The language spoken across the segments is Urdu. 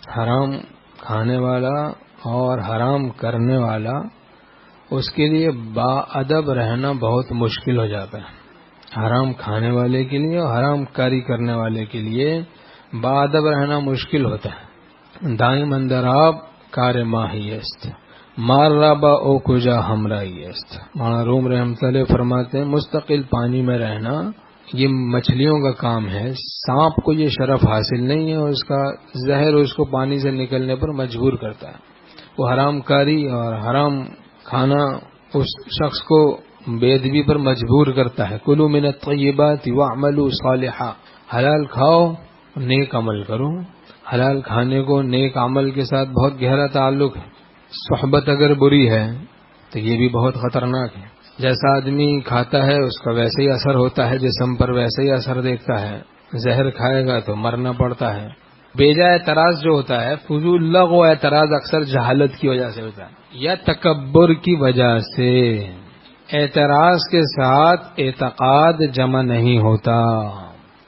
حرام کھانے والا اور حرام کرنے والا اس کے لیے با ادب رہنا بہت مشکل ہو جاتا ہے. حرام کھانے والے کے لیے اور حرام کاری کرنے والے کے لیے با ادب رہنا مشکل ہوتا ہے. دائم اندر آپ کار ماہی است مار رابا او کجا ہمراہی است. مولانا روم رحمۃ اللہ فرماتے ہیں مستقل پانی میں رہنا یہ مچھلیوں کا کام ہے. سانپ کو یہ شرف حاصل نہیں ہے اور اس کا زہر اس کو پانی سے نکلنے پر مجبور کرتا ہے. وہ حرام کاری اور حرام کھانا اس شخص کو بے ادبی پر مجبور کرتا ہے. کلوا من الطیبات واعملوا صالحا. حلال کھاؤ نیک عمل کرو. حلال کھانے کو نیک عمل کے ساتھ بہت گہرا تعلق ہے. صحبت اگر بری ہے تو یہ بھی بہت خطرناک ہے. جیسا آدمی کھاتا ہے اس کا ویسے ہی اثر ہوتا ہے جسم پر, ویسے ہی اثر دیکھتا ہے. زہر کھائے گا تو مرنا پڑتا ہے. بیجا اعتراض جو ہوتا ہے فضول لغو اعتراض اکثر جہالت کی وجہ سے ہوتا ہے یا تکبر کی وجہ سے. اعتراض کے ساتھ اعتقاد جمع نہیں ہوتا.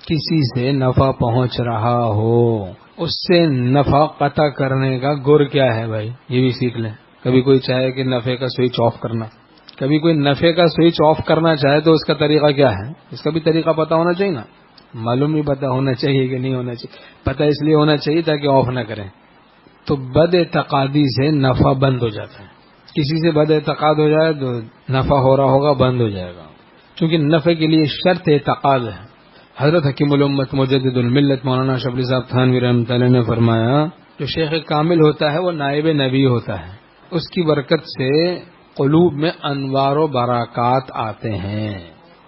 کسی سے نفع پہنچ رہا ہو اس سے نفع قطع کرنے کا گر کیا ہے بھائی, یہ بھی سیکھ لیں. کبھی کوئی چاہے کہ نفع کا سوئچ آف کرنا, کبھی کوئی نفع کا سوئچ آف کرنا چاہے تو اس کا طریقہ کیا ہے, اس کا بھی طریقہ پتا ہونا چاہیے نا. معلوم نہیں پتا ہونا چاہیے کہ نہیں ہونا چاہیے. پتہ اس لیے ہونا چاہیے تاکہ آف نہ کریں. تو بد اعتقادی سے نفع بند ہو جاتا ہے. کسی سے بد اعتقاد ہو جائے تو نفع ہو رہا ہوگا بند ہو جائے گا, کیونکہ نفع کے لیے شرط اعتقاد ہے. حضرت حکیم الامت مجدد الملت مولانا شبلی صاحب تھانوی رحمۃ اللہ نے فرمایا جو شیخ کامل ہوتا ہے وہ نائب نبی ہوتا ہے. اس کی برکت سے قلوب میں انوار و برکات آتے ہیں.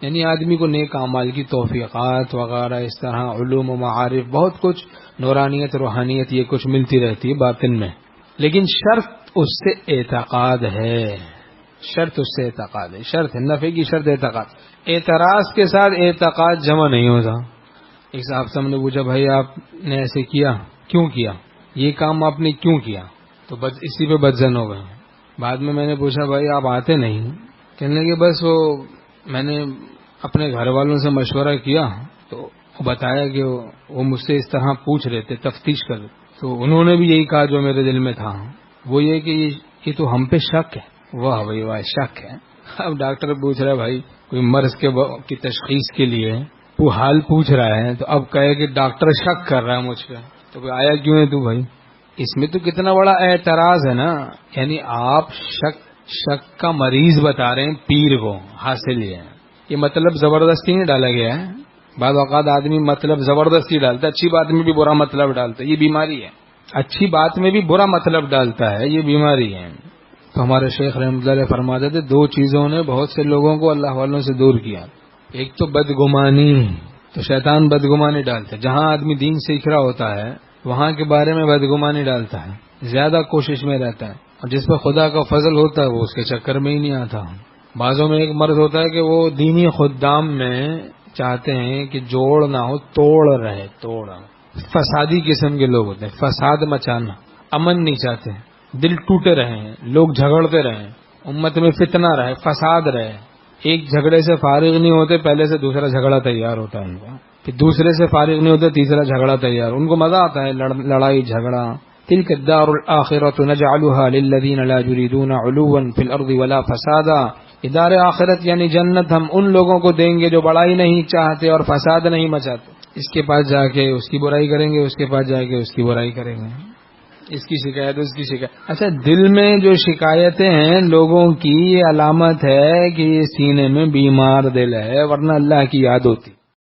یعنی آدمی کو نیک اعمال کی توفیقات وغیرہ اس طرح علوم و معارف بہت کچھ نورانیت روحانیت یہ کچھ ملتی رہتی ہے باطن میں. لیکن شرط اس سے اعتقاد ہے. شرط اس سے اعتقاد ہے. شرط ہے نفع کی شرط اعتقاد. اعتراض کے ساتھ اعتقاد جمع نہیں ہوتا. ایک صاحب سے ہم نے پوچھا بھائی آپ نے ایسے کیا کیوں کیا, یہ کام آپ نے کیوں کیا, تو بس اسی پہ بدزن ہو گئے. بعد میں نے پوچھا بھائی آپ آتے نہیں, کہنے لگے بس وہ میں نے اپنے گھر والوں سے مشورہ کیا تو وہ بتایا کہ وہ مجھ سے اس طرح پوچھ رہے تھے تفتیش کر, تو انہوں نے بھی یہی کہا جو میرے دل میں تھا, وہ یہ کہ یہ تو ہم پہ شک ہے. واہ بھائی واہ شک ہے. اب ڈاکٹر پوچھ رہا ہے بھائی کوئی مرض کی تشخیص کے لیے وہ حال پوچھ رہا ہے تو اب کہے کہ ڈاکٹر شک کر رہا ہے مجھ پہ, تو آیا کیوں ہے تو بھائی. اس میں تو کتنا بڑا اعتراض ہے نا. یعنی آپ شک کا مریض بتا رہے ہیں پیر کو, حاصل یہ مطلب زبردستی نہیں ڈالا گیا ہے. بعض اوقات آدمی مطلب زبردستی ڈالتا ہے, اچھی بات میں بھی برا مطلب ڈالتا ہے, یہ بیماری ہے. اچھی بات میں بھی برا مطلب ڈالتا ہے, یہ بیماری ہے. تو ہمارے شیخ رحمۃ اللہ فرماتے تھے دو چیزوں نے بہت سے لوگوں کو اللہ والوں سے دور کیا. ایک تو بدگمانی, تو شیطان بدگمانی ڈالتا ہے. جہاں آدمی دین سیکھ رہا ہوتا ہے وہاں کے بارے میں بدگمانی ڈالتا ہے, زیادہ کوشش میں رہتا ہے, اور جس پہ خدا کا فضل ہوتا ہے وہ اس کے چکر میں ہی نہیں آتا. بعضوں میں ایک مرض ہوتا ہے کہ وہ دینی خدام میں چاہتے ہیں کہ جوڑ نہ ہو, توڑ رہے, توڑ. فسادی قسم کے لوگ ہوتے ہیں, فساد مچانا, امن نہیں چاہتے, دل ٹوٹے رہے ہیں, لوگ جھگڑتے رہے, امت میں فتنہ رہے, فساد رہے. ایک جھگڑے سے فارغ نہیں ہوتے, پہلے سے دوسرا جھگڑا تیار ہوتا ہے ان کو, پھر دوسرے سے فارغ نہیں ہوتے, تیسرا جھگڑا تیار. ان کو مزہ آتا ہے لڑائی جھگڑا. تلک الدار الآخرۃ نجعلها للذین لا یریدون علوا فی الارض ولا فسادا. ادار آخرت یعنی جنت ہم ان لوگوں کو دیں گے جو بڑائی نہیں چاہتے اور فساد نہیں مچاتے. اس کے پاس جا کے اس کی برائی کریں گے, اس کے پاس جا کے اس کی برائی کریں گے, اس کی شکایت اس کی شکایت. اچھا دل میں جو شکایتیں ہیں لوگوں کی یہ علامت ہے کہ یہ سینے میں بیمار دل ہے, ورنہ اللہ کی یاد ہوتی.